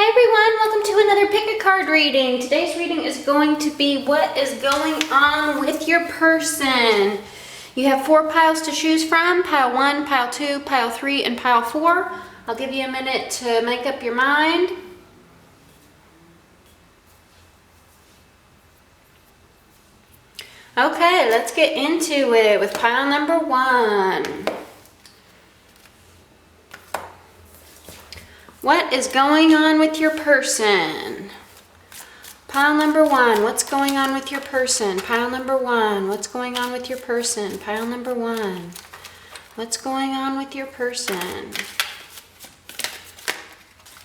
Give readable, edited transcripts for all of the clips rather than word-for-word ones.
Hi everyone, welcome to another pick a card reading. Today's reading is going to be what is going on with your person. You have 4 piles to choose from, pile 1, pile 2, pile 3, and pile 4. I'll give you a minute to make up your mind. Okay, let's get into it with pile number 1. What is going on with your person? Pile number 1, what's going on with your person? Pile number 1, what's going on with your person? Pile number 1, what's going on with your person?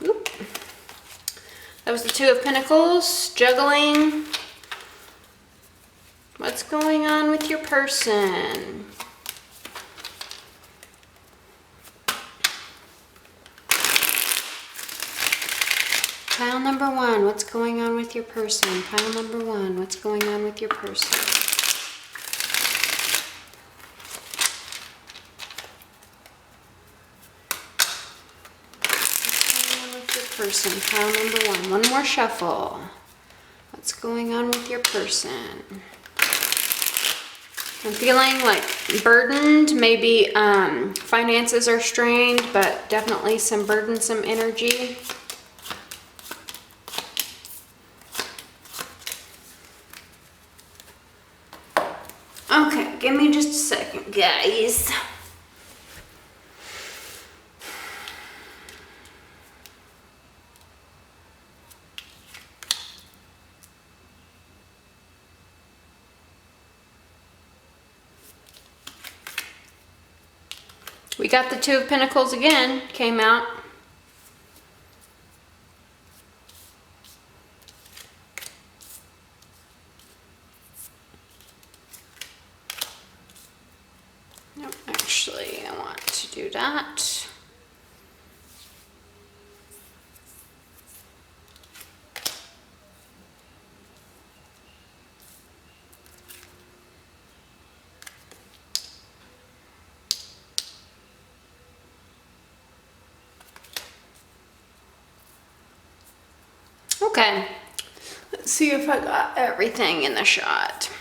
Oop. That was the 2 of Pentacles, juggling. What's going on with your person? Pile number 1, what's going on with your person? Pile number 1, what's going on with your person? What's going on with your person? Pile number 1. One more shuffle. What's going on with your person? I'm feeling like burdened. Maybe finances are strained, but definitely some burdensome energy. Okay, give me just a second, guys. We got the 2 of Pentacles again, came out. No, actually, I want to do that. Okay, let's see if I got everything in the shot.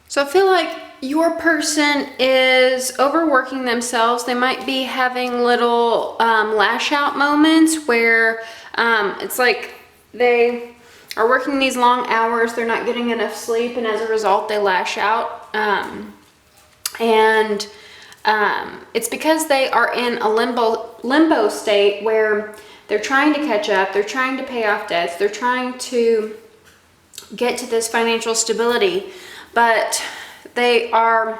So I feel like your person is overworking themselves. They might be having little lash out moments where it's like they are working these long hours, they're not getting enough sleep, and as a result they lash out. It's because they are in a limbo state where they're trying to catch up, they're trying to pay off debts, they're trying to get to this financial stability, but they are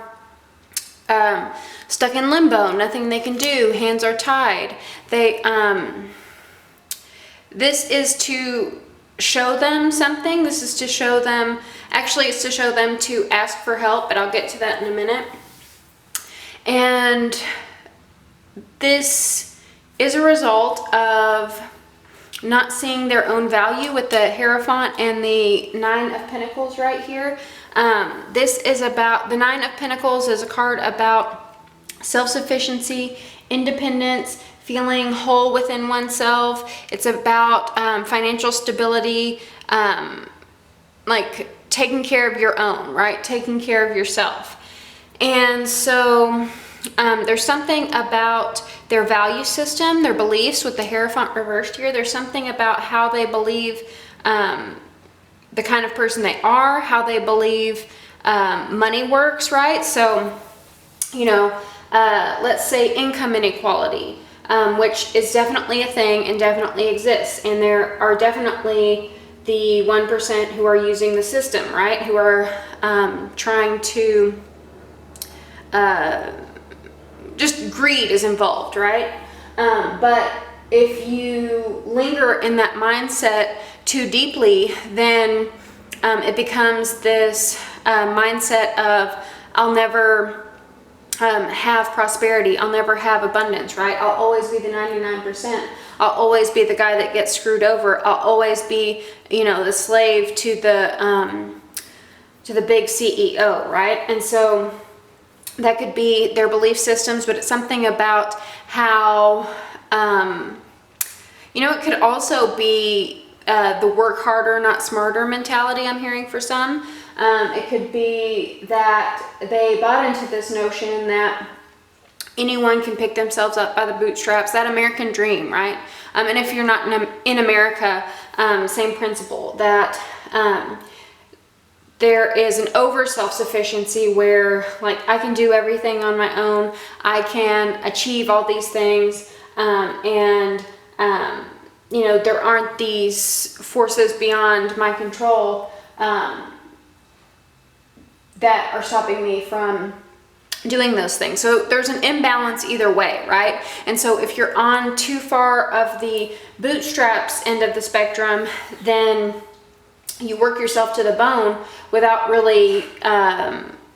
stuck in limbo, nothing they can do, hands are tied. This is to show them something, this is to show them, actually it's to show them to ask for help, but I'll get to that in a minute. And this is a result of not seeing their own value with the Hierophant and the 9 of Pentacles right here. This is about, the 9 of Pentacles is a card about self-sufficiency, independence, feeling whole within oneself. It's about financial stability, like taking care of your own, right? Taking care of yourself. And so there's something about their value system, their beliefs with the Hierophant reversed here. There's something about how they believe the kind of person they are, how they believe money works, right? So, you know, let's say income inequality, which is definitely a thing and definitely exists. And there are definitely the 1% who are using the system, right? Who are trying to just greed is involved, right? But if you linger in that mindset too deeply, then it becomes this mindset of I'll never have prosperity, I'll never have abundance, right? I'll always be the 99%. I'll always be the guy that gets screwed over. I'll always be, you know, the slave to the big CEO, right? And so that could be their belief systems, but it's something about how It could also be the work harder, not smarter mentality I'm hearing for some. It could be that they bought into this notion that anyone can pick themselves up by the bootstraps, that American dream, right? And if you're not in America, same principle, that there is an over self-sufficiency where like I can do everything on my own, I can achieve all these things, there aren't these forces beyond my control that are stopping me from doing those things. So there's an imbalance either way, right? And so if you're on too far of the bootstraps end of the spectrum, then you work yourself to the bone without really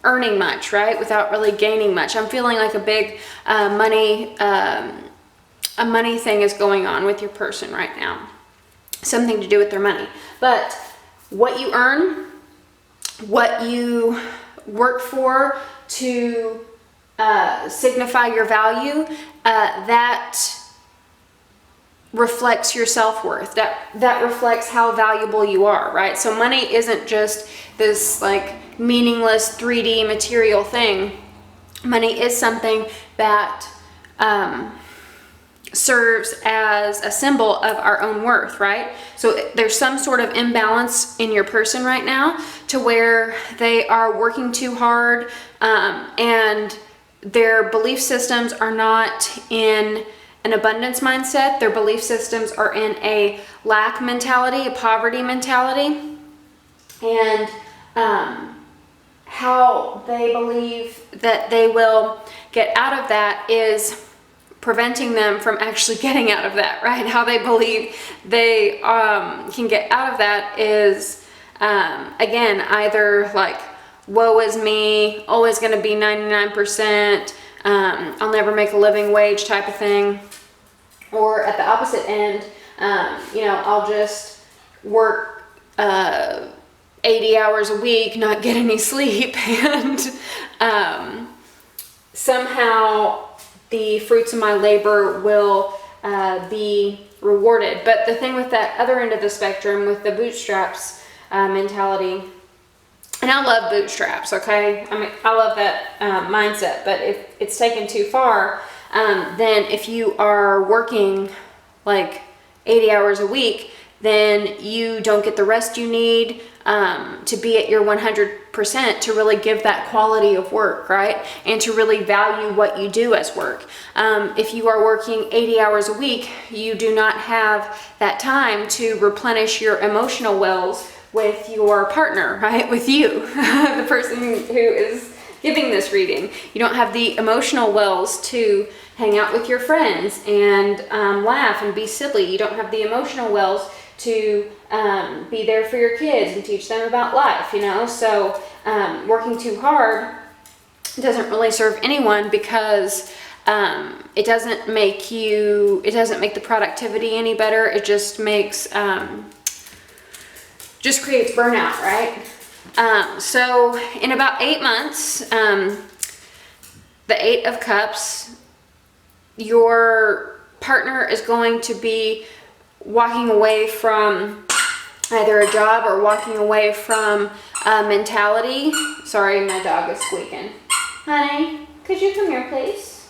earning much, right? Without really gaining much. I'm feeling like a big money thing is going on with your person right now. Something to do with their money. But what you earn, what you work for to signify your value, that reflects your self-worth. That reflects how valuable you are, right? So money isn't just this like meaningless 3D material thing. Money is something that serves as a symbol of our own worth, right? So there's some sort of imbalance in your person right now to where they are working too hard, and their belief systems are not in an abundance mindset. Their belief systems are in a lack mentality, a poverty mentality, and how they believe that they will get out of that is preventing them from actually getting out of that, right? How they believe they can get out of that is, again, either like, woe is me, always going to be 99%, I'll never make a living wage type of thing. Or at the opposite end, I'll just work 80 hours a week, not get any sleep, and somehow the fruits of my labor will be rewarded. But the thing with that other end of the spectrum, with the bootstraps mentality, and I love bootstraps, okay? I mean, I love that mindset, but if it's taken too far, then if you are working like 80 hours a week, then you don't get the rest you need to be at your 100% to really give that quality of work, right? And to really value what you do as work. If you are working 80 hours a week, you do not have that time to replenish your emotional wells with your partner, right? With you, the person who is giving this reading. You don't have the emotional wells to hang out with your friends and laugh and be silly. You don't have the emotional wells to be there for your kids and teach them about life, So working too hard doesn't really serve anyone, because it doesn't make the productivity any better. It just makes, just creates burnout, right? So in about 8 months, the 8 of Cups, your partner is going to be walking away from either a job or walking away from a mentality. Sorry, my dog is squeaking. Honey, could you come here, please?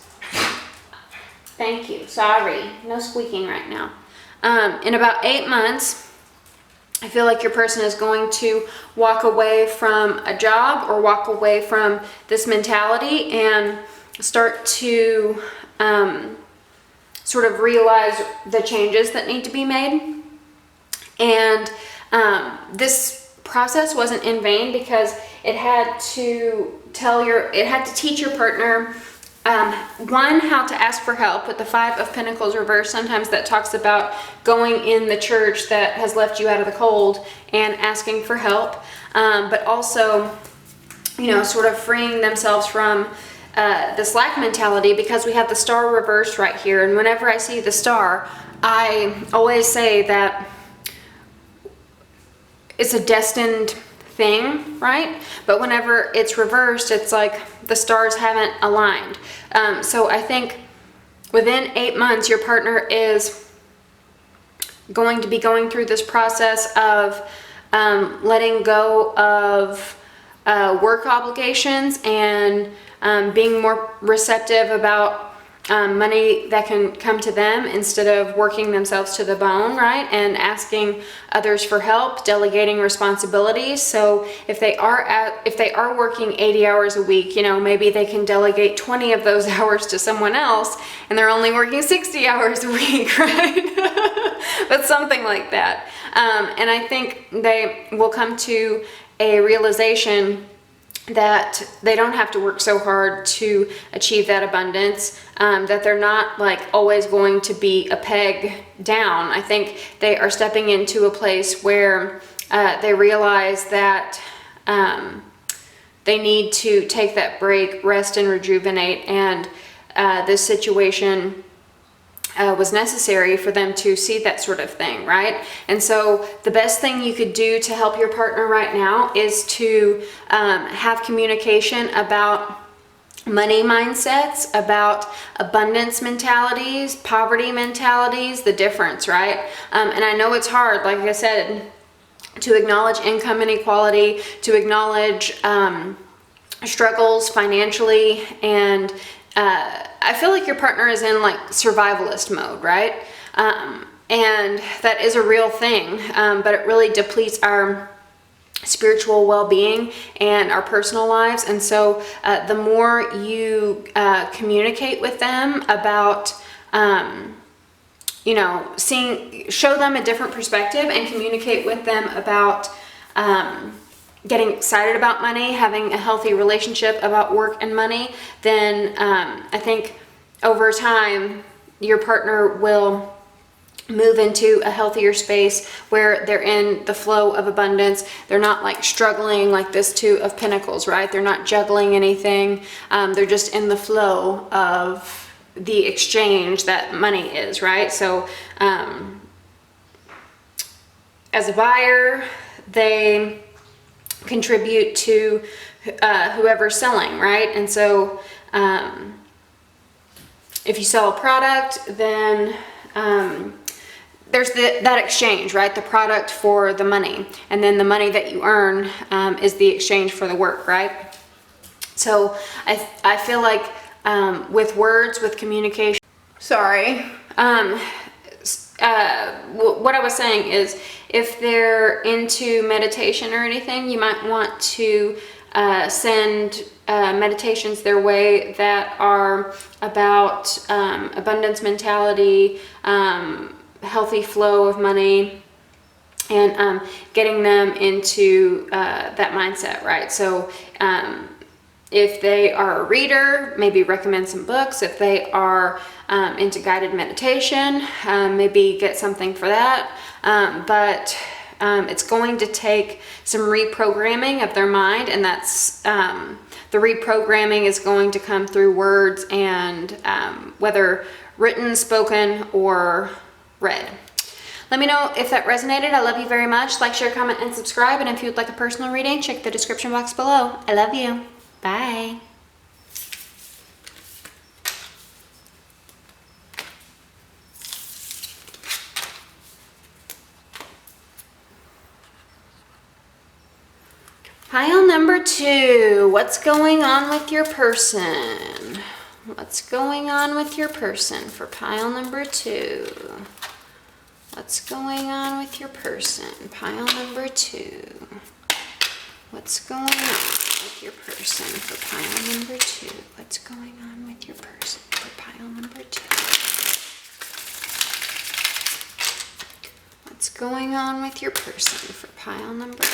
Thank you. Sorry, no squeaking right now. In about 8 months, I feel like your person is going to walk away from a job or walk away from this mentality and start to sort of realize the changes that need to be made. And this process wasn't in vain, because it had to teach your partner, one, how to ask for help. With the 5 of Pentacles reversed, sometimes that talks about going in the church that has left you out of the cold and asking for help, but also, sort of freeing themselves from this lack mentality, because we have the star reversed right here. And whenever I see the star, I always say that it's a destined thing, right? But whenever it's reversed, it's like the stars haven't aligned. So I think within 8 months, your partner is going to be going through this process of letting go of work obligations and being more receptive about money that can come to them instead of working themselves to the bone, right? And asking others for help, delegating responsibilities. So if they are working 80 hours a week, you know, maybe they can delegate 20 of those hours to someone else, and they're only working 60 hours a week, right? But something like that. And I think they will come to a realization that they don't have to work so hard to achieve that abundance, that they're not like always going to be a peg down. I think they are stepping into a place where they realize that they need to take that break, rest and rejuvenate, and this situation was necessary for them to see that sort of thing, right? And so the best thing you could do to help your partner right now is to have communication about money mindsets, about abundance mentalities, poverty mentalities, the difference, right? And I know it's hard, like I said, to acknowledge income inequality, to acknowledge struggles financially, and I feel like your partner is in like survivalist mode, right? And that is a real thing, but it really depletes our spiritual well-being and our personal lives. And so the more you communicate with them about, you know, show them a different perspective and communicate with them about getting excited about money, having a healthy relationship about work and money, then I think over time your partner will move into a healthier space where they're in the flow of abundance. They're not like struggling like this Two of Pentacles, right? They're not juggling anything. They're just in the flow of the exchange that money is, right? So as a buyer, they contribute to whoever's selling, right? And so if you sell a product, then there's that exchange, right? The product for the money, and then the money that you earn is the exchange for the work, right? So I feel like with words, with communication, what I was saying is, if they're into meditation or anything, you might want to send meditations their way that are about abundance mentality, healthy flow of money, and getting them into that mindset, right? So if they are a reader, maybe recommend some books. If they are into guided meditation, maybe get something for that. But it's going to take some reprogramming of their mind, and that's the reprogramming is going to come through words, and whether written, spoken, or read. Let me know if that resonated. I love you very much. Like, share, comment, and subscribe. And if you would like a personal reading, check the description box below. I love you. Bye. Pile number 2. What's going on with your person? What's going on with your person for pile number 2? What's going on with your person? Pile number 2. What's going on with your person for pile number 2? What's going on with your person for pile number 2? What's going on with your person for pile number 2?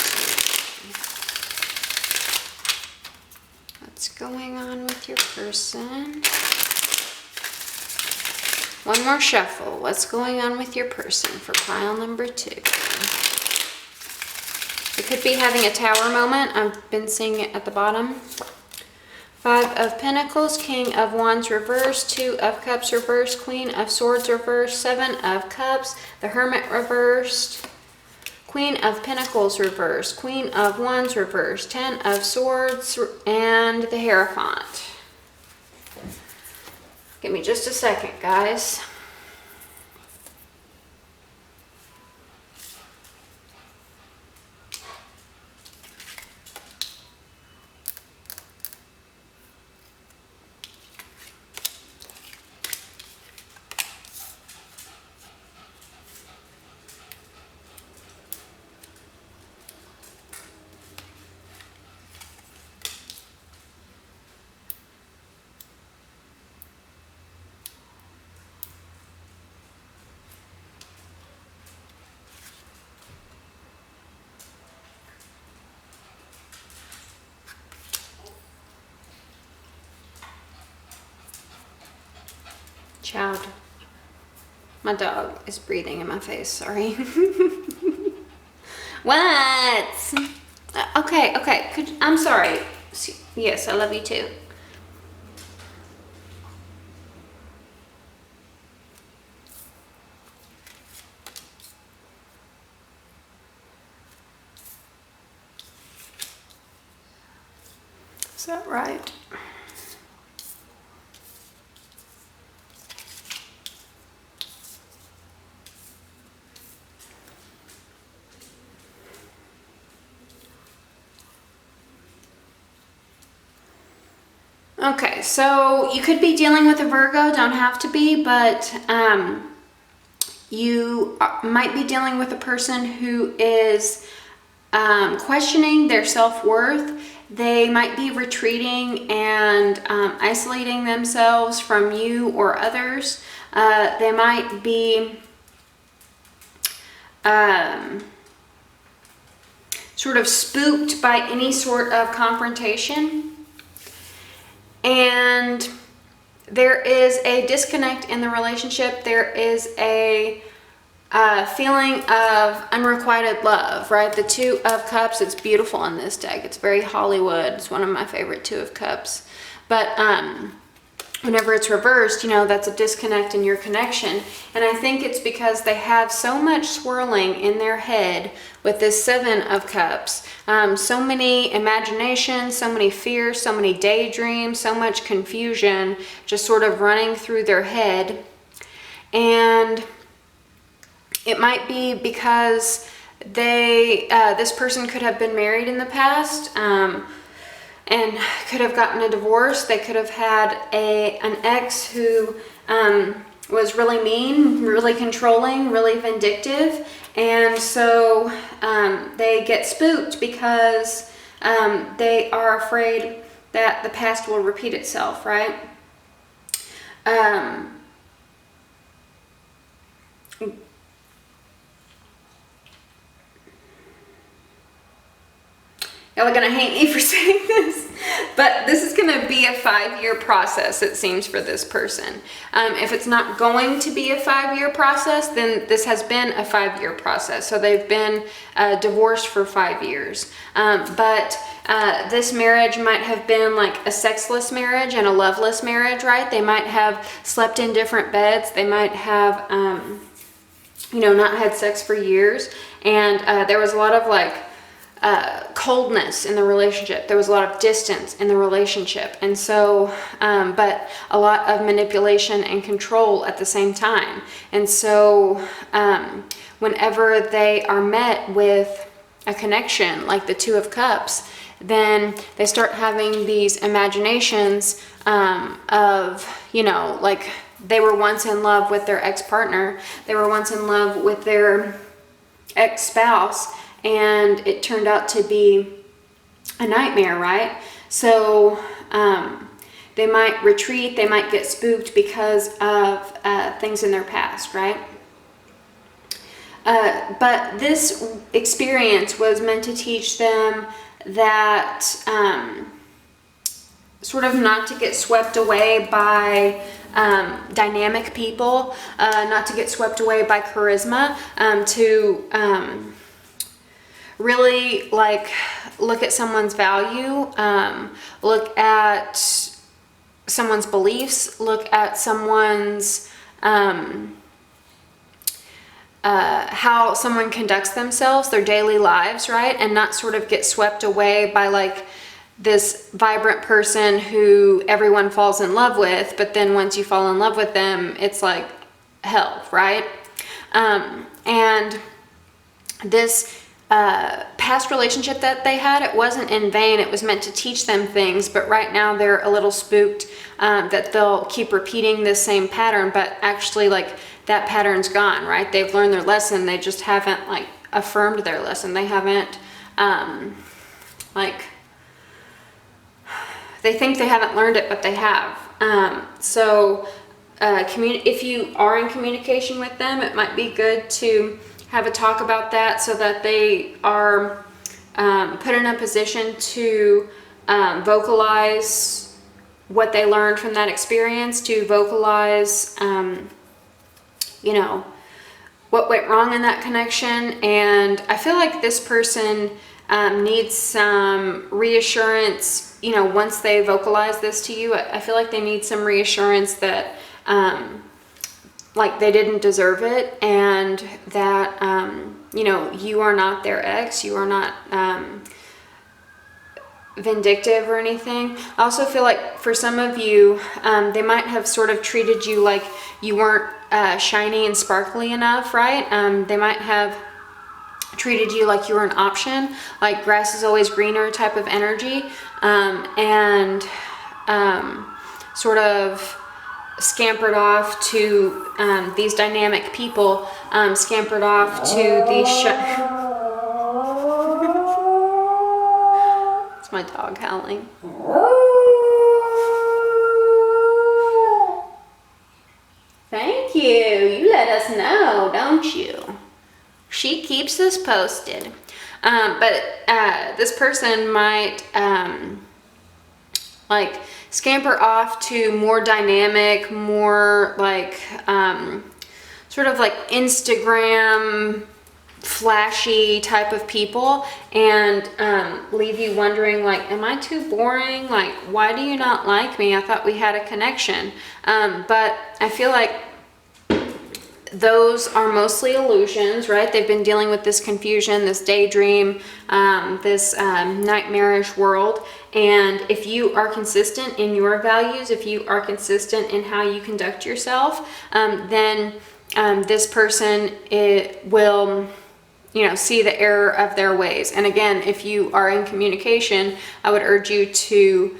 What's going on with your person? One more shuffle. What's going on with your person for pile number 2? You could be having a tower moment. I've been seeing it at the bottom. 5 of Pentacles, King of Wands reversed, 2 of Cups reversed, Queen of Swords reversed, 7 of Cups, the Hermit reversed, Queen of Pentacles reversed, Queen of Wands reversed, 10 of Swords, and the Hierophant. Give me just a second, guys. Child, my dog is breathing in my face, sorry. What? Okay, I'm sorry. Yes, I love you too. Is that right? Okay, so you could be dealing with a Virgo, don't have to be, but you might be dealing with a person who is questioning their self-worth. They might be retreating and isolating themselves from you or others. They might be sort of spooked by any sort of confrontation. And there is a disconnect in the relationship. There is a feeling of unrequited love, right? The Two of Cups, it's beautiful in this deck. It's very Hollywood. It's one of my favorite Two of Cups. But whenever it's reversed, you know, that's a disconnect in your connection. And I think it's because they have so much swirling in their head with this Seven of Cups. So many imaginations, so many fears, so many daydreams, so much confusion just sort of running through their head. And it might be because this person could have been married in the past, and could have gotten a divorce. They could have had an ex who was really mean, really controlling, really vindictive, and so they get spooked because they are afraid that the past will repeat itself, right? Y'all are gonna hate me for saying this, but this is gonna be a 5-year process, it seems, for this person. If it's not going to be a 5-year process, then this has been a 5-year process. So they've been divorced for 5 years. But this marriage might have been like a sexless marriage and a loveless marriage, right? They might have slept in different beds. They might have, you know, not had sex for years. And there was a lot of like, coldness in the relationship. There was a lot of distance in the relationship. And so, but a lot of manipulation and control at the same time. And so, whenever they are met with a connection like the Two of Cups, then they start having these imaginations of, you know, like they were once in love with their ex-partner. They were once in love with their ex-spouse. And it turned out to be a nightmare, right? So they might retreat, they might get spooked because of things in their past, right? But this experience was meant to teach them that sort of not to get swept away by dynamic people, not to get swept away by charisma, to really like look at someone's value, look at someone's beliefs, look at someone's how someone conducts themselves, their daily lives, right? And not sort of get swept away by like this vibrant person who everyone falls in love with, but then once you fall in love with them, it's like hell, right? And this past relationship that they had, it wasn't in vain. It was meant to teach them things, but right now they're a little spooked that they'll keep repeating this same pattern, but actually like that pattern's gone, right? They've learned their lesson. They just haven't like affirmed their lesson. They haven't they think they haven't learned it, but they have. If you are in communication with them, it might be good to have a talk about that so that they are put in a position to vocalize what they learned from that experience, to vocalize, you know, what went wrong in that connection. And I feel like this person needs some reassurance, you know, once they vocalize this to you. I feel like they need some reassurance that like they didn't deserve it, and that you know, you are not their ex, you are not vindictive or anything. I also feel like for some of you, they might have sort of treated you like you weren't shiny and sparkly enough, right? They might have treated you like you were an option, like grass is always greener type of energy, and sort of scampered off to these dynamic people, scampered off to these it's my dog howling. Thank you. You let us know, don't you? She keeps us posted. But this person might like scamper off to more dynamic, more like sort of like Instagram flashy type of people, and leave you wondering like, am I too boring? Like, why do you not like me? I thought we had a connection. But I feel like those are mostly illusions, right? They've been dealing with this confusion, this daydream, this nightmarish world. And if you are consistent in your values, if you are consistent in how you conduct yourself, then this person will, you know, see the error of their ways. And again, if you are in communication, I would urge you to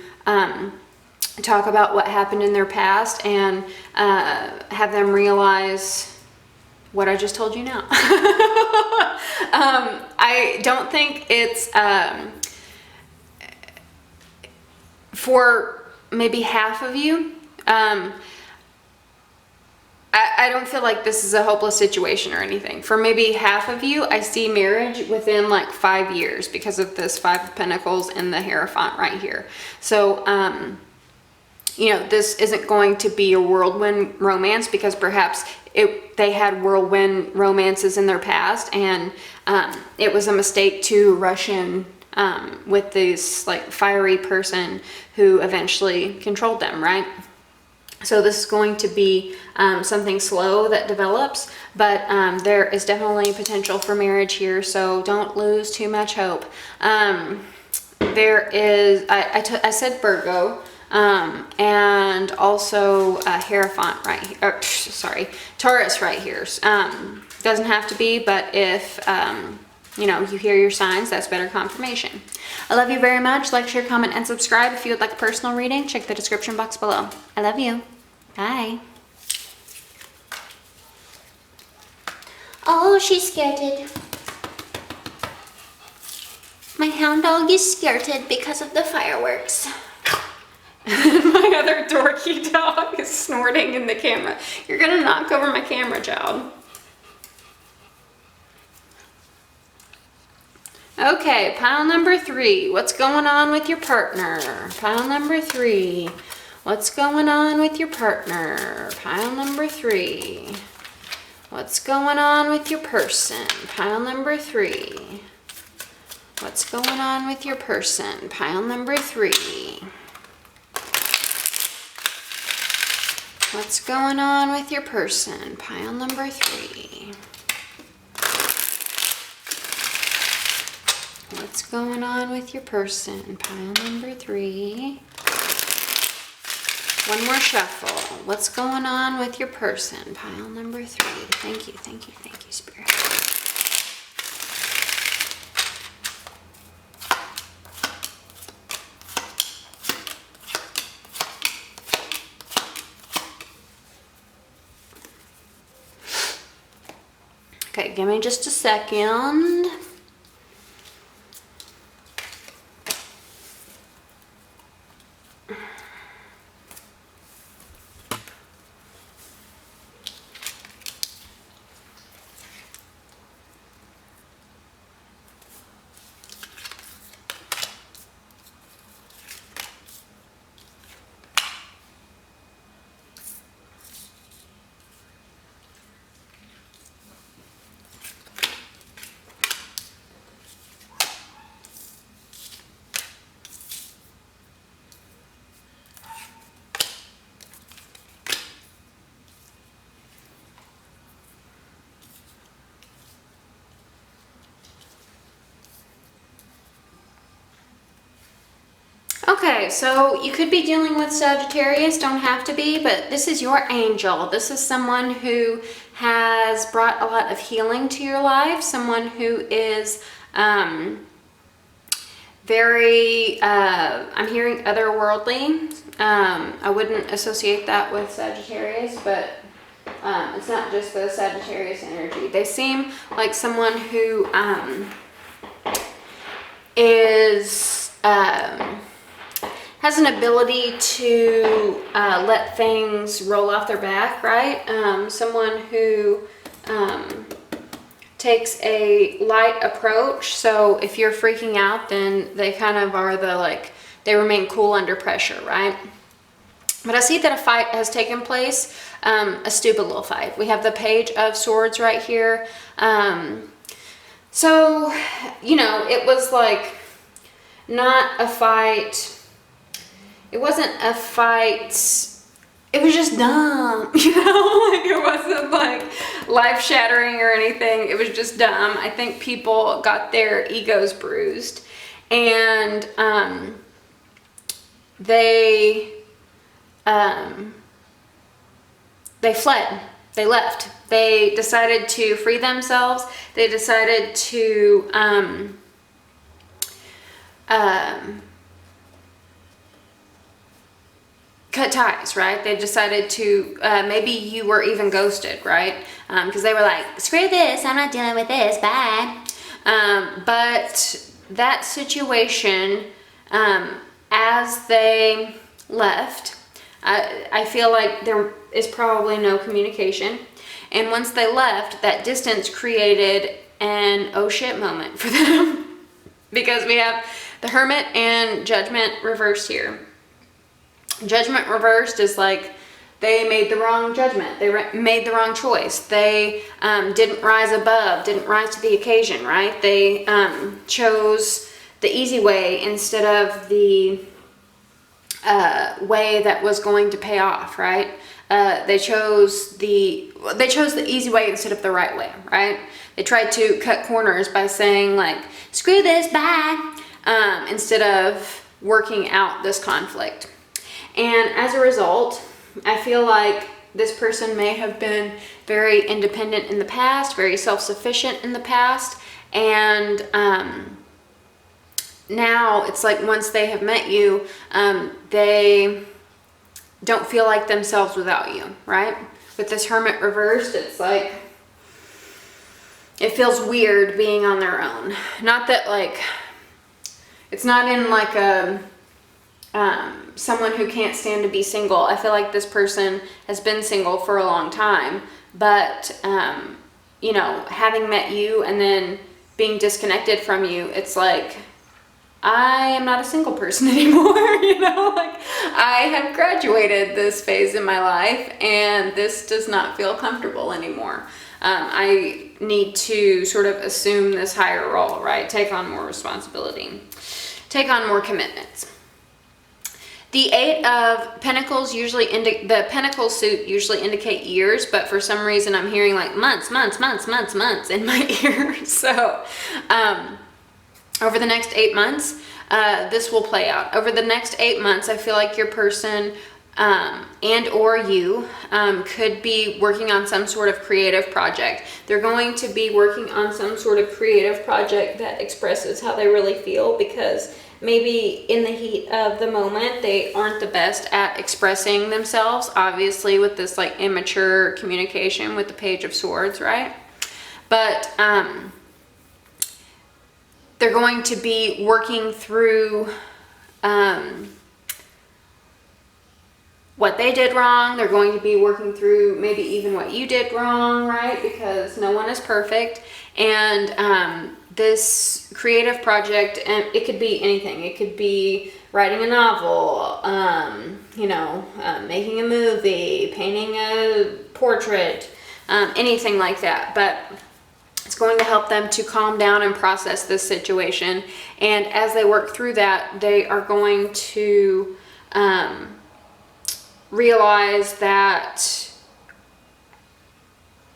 talk about what happened in their past and have them realize what I just told you now. I don't think it's for maybe half of you. I don't feel like this is a hopeless situation or anything. For maybe half of you, I see marriage within like 5 years because of this 5 of Pentacles and the Hierophant right here. So, you know, this isn't going to be a whirlwind romance, because perhaps they had whirlwind romances in their past, and it was a mistake to rush in with this like fiery person who eventually controlled them, right? So this is going to be something slow that develops, but there is definitely potential for marriage here, so don't lose too much hope. There is, I said Virgo, and also Hierophant right here, sorry, Taurus right here. Doesn't have to be, but if you know, you hear your signs, that's better confirmation. I love you very much. Like, share, comment, and subscribe. If you would like a personal reading, check the description box below. I love you. Bye. Oh, she's scared. My hound dog is scared because of the fireworks. My other dorky dog is snorting in the camera. You're gonna knock over my camera, child. Okay, pile number 3. What's going on with your partner? Pile number 3. What's going on with your partner? Pile number 3. What's going on with your person? Pile number 3. What's going on with your person? Pile number 3. What's going on with your person? Pile number 3. What's What's going on with your person? Pile number 3. One more shuffle. What's going on with your person? Pile number 3. Thank you, thank you, thank you, Spirit. Okay, give me just a second. Okay, so you could be dealing with Sagittarius, don't have to be, but this is your angel. This is someone who has brought a lot of healing to your life, someone who is very, I'm hearing otherworldly. I wouldn't associate that with Sagittarius, but it's not just the Sagittarius energy. They seem like someone who is... has an ability to let things roll off their back, right? Someone who takes a light approach. So if you're freaking out, then they kind of are the, like, they remain cool under pressure, right? But I see that a fight has taken place, a stupid little fight. We have the Page of Swords right here. So, you know, it was like not a fight. It wasn't a fight, it was just dumb, you know, like it wasn't like life-shattering or anything, it was just dumb. I think people got their egos bruised, and they fled, they left, they decided to free themselves, they decided to cut ties, right? They decided to, maybe you were even ghosted, right? Because they were like, screw this, I'm not dealing with this, bye. But that situation, as they left, I feel like there is probably no communication. And once they left, that distance created an oh shit moment for them. Because we have the Hermit and Judgment reversed here. Judgment reversed is like they made the wrong judgment. They made the wrong choice. They didn't rise above, didn't rise to the occasion, right? They chose the easy way instead of the way that was going to pay off, right? They chose the easy way instead of the right way, right? They tried to cut corners by saying like, screw this, bye, instead of working out this conflict. And as a result, I feel like this person may have been very independent in the past, very self-sufficient in the past, and now it's like once they have met you, they don't feel like themselves without you, right? With this Hermit reversed, it's like, it feels weird being on their own. Not that like, it's not in like a, someone who can't stand to be single. I feel like this person has been single for a long time, but, you know, having met you and then being disconnected from you, it's like, I am not a single person anymore, you know, like I have graduated this phase in my life and this does not feel comfortable anymore. I need to sort of assume this higher role, right? Take on more responsibility, take on more commitments. The Eight of Pentacles usually the Pentacle suit usually indicate years, but for some reason I'm hearing like months in my ear. So, over the next 8 months, this will play out. Over the next 8 months, I feel like your person and or you could be working on some sort of creative project. They're going to be working on some sort of creative project that expresses how they really feel, because maybe in the heat of the moment they aren't the best at expressing themselves, obviously with this like immature communication with the Page of Swords, right? But they're going to be working through what they did wrong. They're going to be working through maybe even what you did wrong, right? Because no one is perfect. And this creative project, and it could be anything. It could be writing a novel, making a movie, painting a portrait, anything like that. But it's going to help them to calm down and process this situation. And as they work through that, they are going to realize that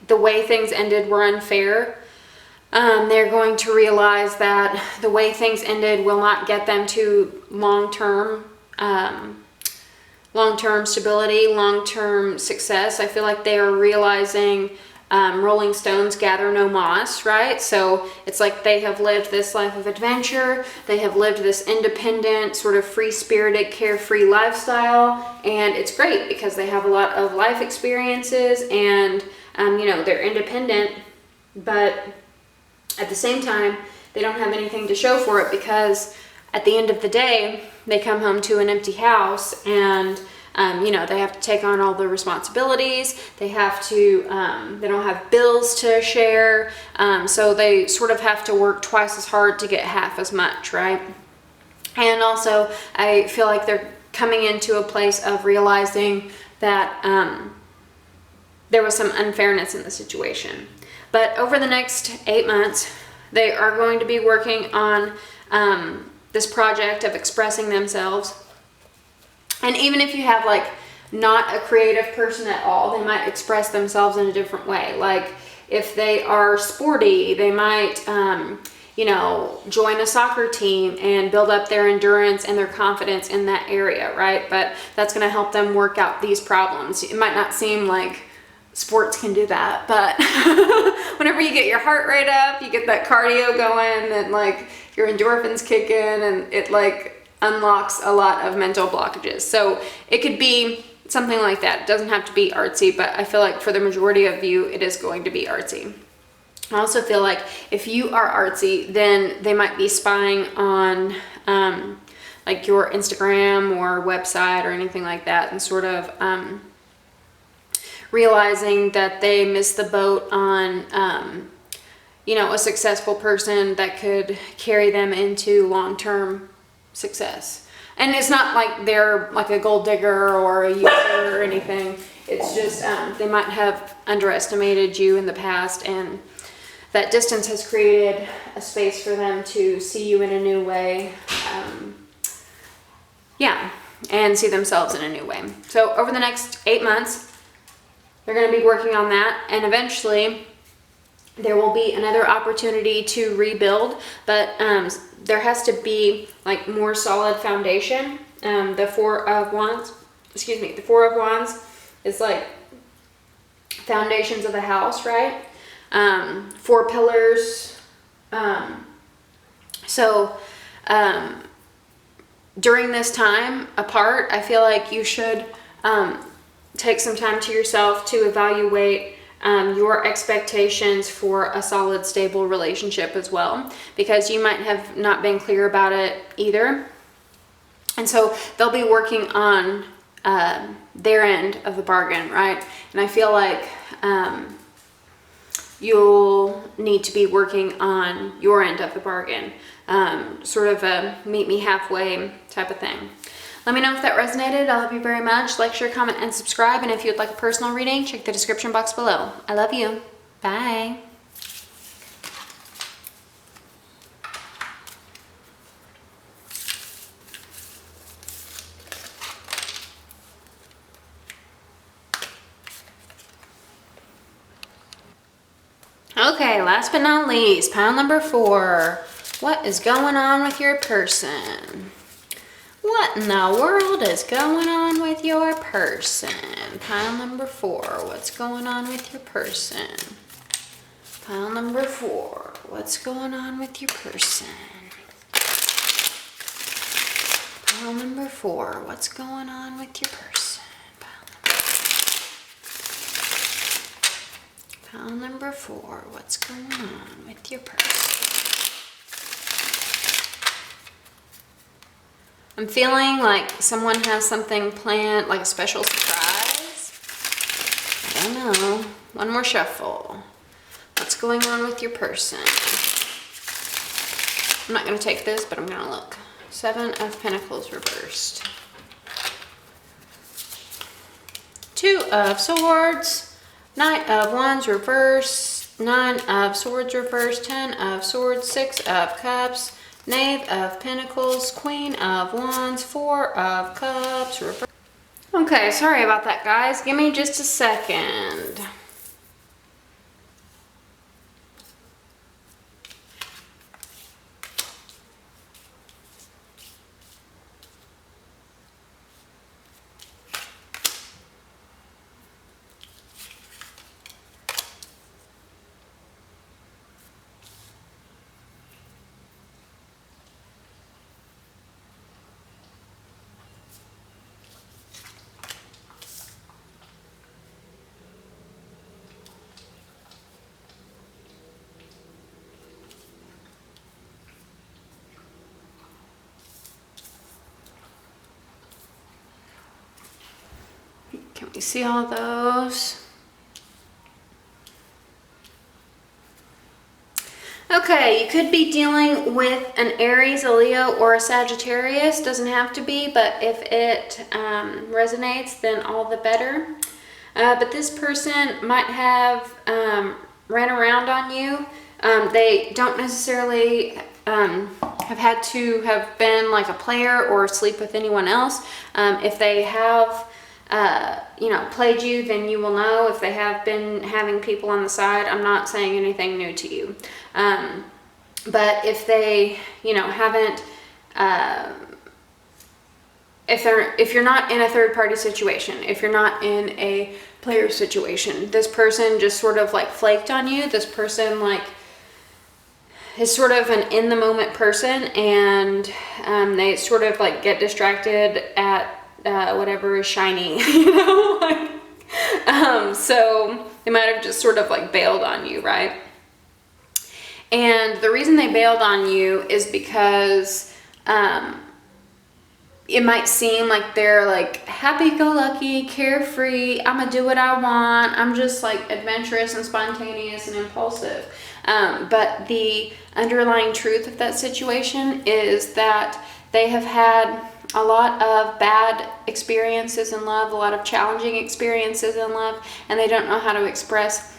the way things ended were unfair. They're going to realize that the way things ended will not get them to long-term stability, long-term success. I feel like they are realizing rolling stones gather no moss, right? So it's like they have lived this life of adventure. They have lived this independent, sort of free-spirited, carefree lifestyle. And it's great because they have a lot of life experiences and, they're independent. But at the same time, they don't have anything to show for it, because at the end of the day, they come home to an empty house, and they have to take on all the responsibilities. They have to, they don't have bills to share. So they sort of have to work twice as hard to get half as much, right? And also, I feel like they're coming into a place of realizing that there was some unfairness in the situation. But over the next 8 months, they are going to be working on this project of expressing themselves. And even if you have like not a creative person at all, they might express themselves in a different way. Like if they are sporty, they might, join a soccer team and build up their endurance and their confidence in that area, right? But that's going to help them work out these problems. It might not seem like sports can do that, but whenever you get your heart rate up, you get that cardio going, and like your endorphins kick in, and it like unlocks a lot of mental blockages. So it could be something like that. It doesn't have to be artsy, but I feel like for the majority of you, it is going to be artsy. I also feel like if you are artsy, then they might be spying on like your Instagram or website or anything like that, and sort of realizing that they missed the boat on a successful person that could carry them into long-term success. And it's not like they're like a gold digger or a user or anything. It's just they might have underestimated you in the past, and that distance has created a space for them to see you in a new way. And see themselves in a new way. So over the next 8 months, they're going to be working on that, and eventually there will be another opportunity to rebuild, but there has to be like more solid foundation. The Four of Wands is like foundations of a house, right? 4 pillars. During this time apart, I feel like you should take some time to yourself to evaluate your expectations for a solid, stable relationship as well, because you might have not been clear about it either. And so they'll be working on their end of the bargain, right? And I feel like you'll need to be working on your end of the bargain, sort of a meet me halfway type of thing. Let me know if that resonated. I love you very much. Like, share, comment, and subscribe. And if you'd like a personal reading, check the description box below. I love you. Bye. Okay, last but not least, pile number 4. What is going on with your person? What in the world is going on with your person? Pile number 4, what's going on with your person? Pile number 4, what's going on with your person? Pile number 4, what's going on with your person? Pile number 4, what's going on with your person? I'm feeling like someone has something planned, like a special surprise. I don't know. One more shuffle. What's going on with your person? I'm not going to take this, but I'm going to look. 7 of Pentacles reversed. 2 of Swords. Knight of Wands reversed. 9 of Swords reversed. 10 of Swords. 6 of Cups. Knave of Pentacles. Queen of Wands. 4 of Cups reversed. Okay, sorry about that, guys. Give me just a second. Can we see all those? Okay, you could be dealing with an Aries, a Leo, or a Sagittarius. Doesn't have to be, but if it resonates, then all the better. But this person might have ran around on you. They don't necessarily have had to have been like a player or sleep with anyone else. If they have played you, then you will know. If they have been having people on the side, I'm not saying anything new to you. But if they, haven't, if you're not in a third party situation, if you're not in a player situation, this person just sort of like flaked on you. This person is sort of an in the moment person, and they sort of like get distracted at whatever is shiny, so they might have just sort of like bailed on you, right? And the reason they bailed on you is because it might seem like they're like happy-go-lucky, carefree, I'm gonna do what I want, I'm just like adventurous and spontaneous and impulsive. But the underlying truth of that situation is that they have had a lot of bad experiences in love, a lot of challenging experiences in love, and they don't know how to express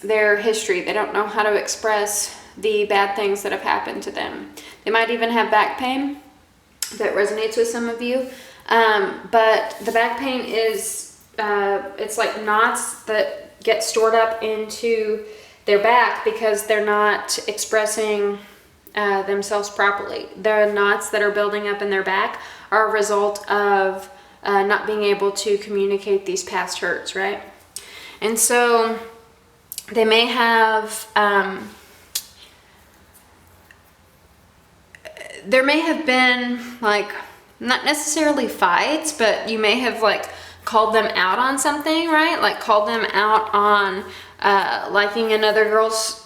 their history. They don't know how to express the bad things that have happened to them. They might even have back pain that resonates with some of you, but the back pain is, it's like knots that get stored up into their back because they're not expressing themselves properly. The knots that are building up in their back are a result of not being able to communicate these past hurts, right? And so they may have, there may have been like, not necessarily fights, but you may have like called them out on something, right? Like called them out on liking another girl's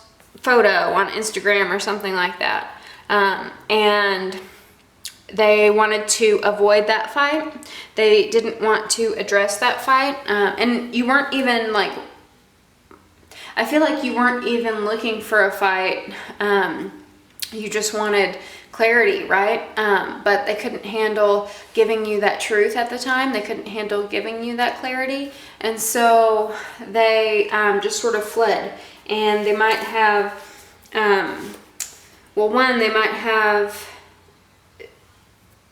photo on Instagram or something like that. And they wanted to avoid that fight. They didn't want to address that fight. And you weren't even like, I feel like you weren't even looking for a fight. You just wanted clarity, right? But they couldn't handle giving you that truth at the time. They couldn't handle giving you that clarity. And so they just sort of fled. And they might have, they might have,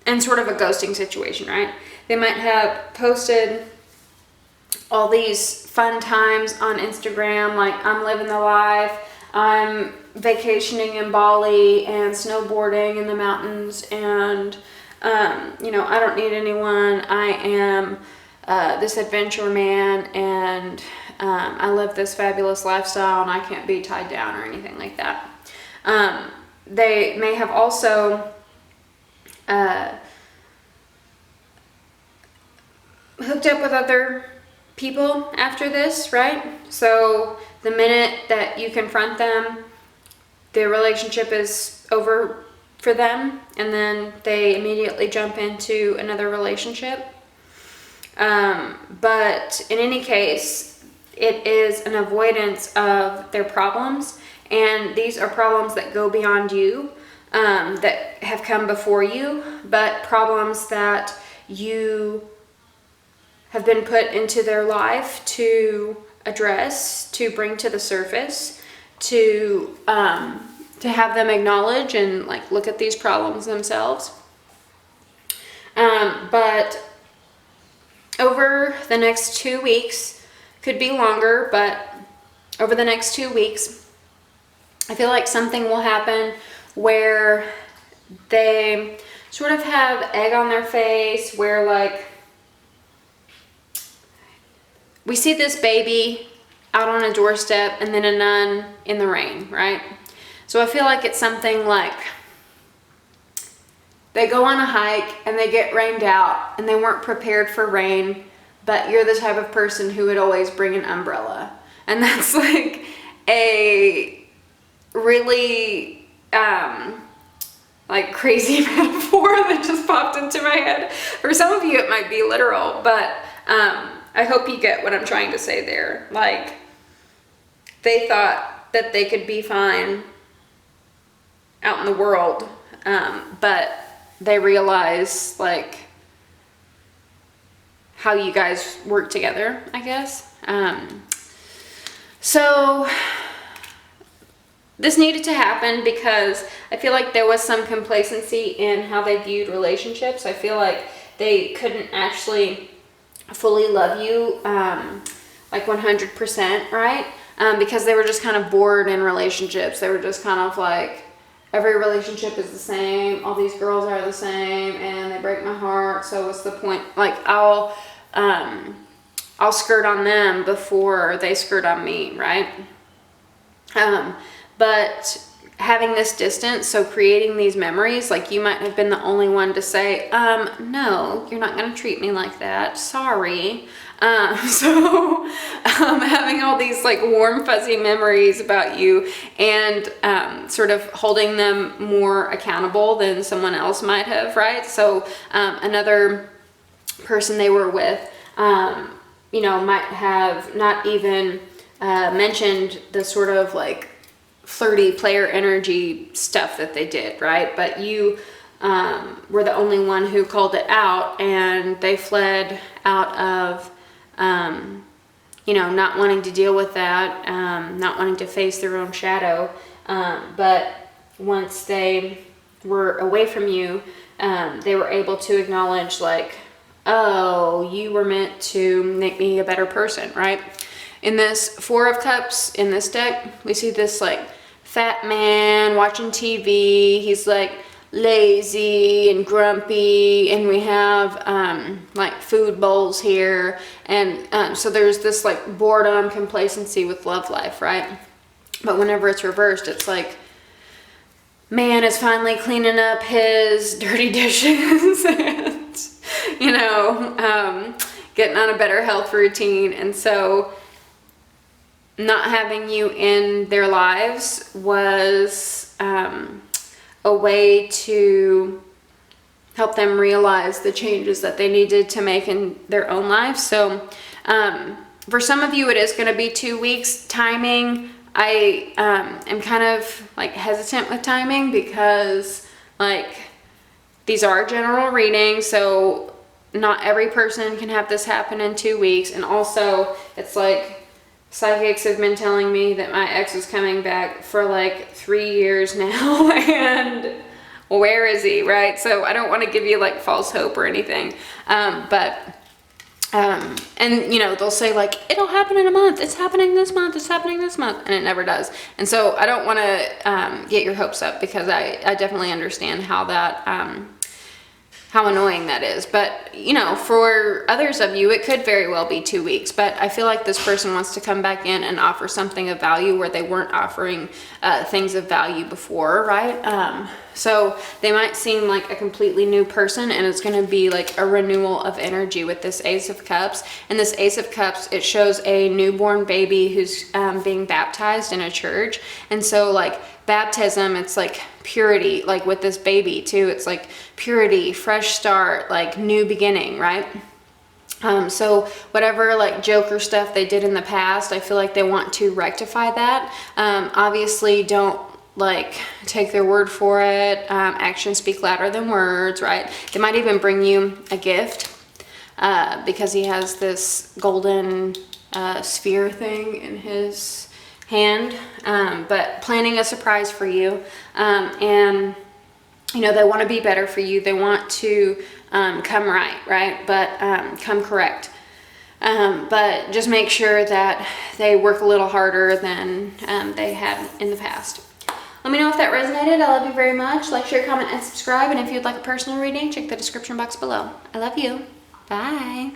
in sort of a ghosting situation, right? They might have posted all these fun times on Instagram, like I'm living the life, I'm vacationing in Bali and snowboarding in the mountains, and you know, I don't need anyone. I am this adventure man, and I live this fabulous lifestyle, and I can't be tied down or anything like that. They may have also hooked up with other people after this, right? So the minute that you confront them, the relationship is over for them, and then they immediately jump into another relationship. But in any case, it is an avoidance of their problems, and these are problems that go beyond you, that have come before you, but problems that you have been put into their life to address, to bring to the surface, to have them acknowledge and like look at these problems themselves. But over the next 2 weeks, could be longer, but over the next 2 weeks, I feel like something will happen where they sort of have egg on their face, where like we see this baby out on a doorstep and then a nun in the rain, right? So I feel like it's something like they go on a hike and they get rained out and they weren't prepared for rain, but you're the type of person who would always bring an umbrella. And that's like a really like crazy metaphor that just popped into my head. For some of you it might be literal, but I hope you get what I'm trying to say there. Like, they thought that they could be fine out in the world, but they realize like how you guys work together, I guess. So this needed to happen because I feel like there was some complacency in how they viewed relationships. I feel like they couldn't actually fully love you like 100%, right? Because they were just kind of bored in relationships. They were just kind of like, every relationship is the same, all these girls are the same, and they break my heart, so what's the point? Like, I'll skirt on them before they skirt on me, right? But having this distance, so creating these memories, like you might have been the only one to say, no, you're not going to treat me like that, sorry. So having all these like warm fuzzy memories about you, and sort of holding them more accountable than someone else might have, right? So another person they were with, you know, might have not even mentioned the sort of like flirty player energy stuff that they did, right? But you were the only one who called it out, and they fled out of you know, not wanting to deal with that, not wanting to face their own shadow. But once they were away from you, they were able to acknowledge like, oh, you were meant to make me a better person, right? In this Four of Cups, in this deck, we see this like fat man watching TV. He's like lazy and grumpy, and we have like food bowls here, and so there's this like boredom, complacency with love life, right? But whenever it's reversed, it's like man is finally cleaning up his dirty dishes and, you know, getting on a better health routine. And so not having you in their lives was a way to help them realize the changes that they needed to make in their own lives. So for some of you, it is going to be 2 weeks. Timing, I am kind of like hesitant with timing because like these are general readings, so not every person can have this happen in 2 weeks. And also it's like psychics have been telling me that my ex is coming back for like 3 years now, and where is he, right? So I don't want to give you like false hope or anything, but And you know, they'll say like, it'll happen in a month, it's happening this month, it's happening this month, and it never does. And so I don't want to get your hopes up, because I definitely understand how that how annoying that is. But you know, for others of you, it could very well be 2 weeks. But I feel like this person wants to come back in and offer something of value where they weren't offering things of value before, right? So they might seem like a completely new person, and it's going to be like a renewal of energy with this Ace of Cups. And this Ace of Cups, it shows a newborn baby who's being baptized in a church. And so like baptism, it's like purity. Like with this baby too, it's like purity, fresh start, like new beginning, right? So whatever like Joker stuff they did in the past, I feel like they want to rectify that. Obviously don't like take their word for it. Actions speak louder than words, right? They might even bring you a gift because he has this golden sphere thing in his hand, but planning a surprise for you. And you know, they want to be better for you. They want to come right? But come correct. But just make sure that they work a little harder than they had in the past. Let me know if that resonated. I love you very much. Like, share, comment, and subscribe. And if you'd like a personal reading, check the description box below. I love you. Bye.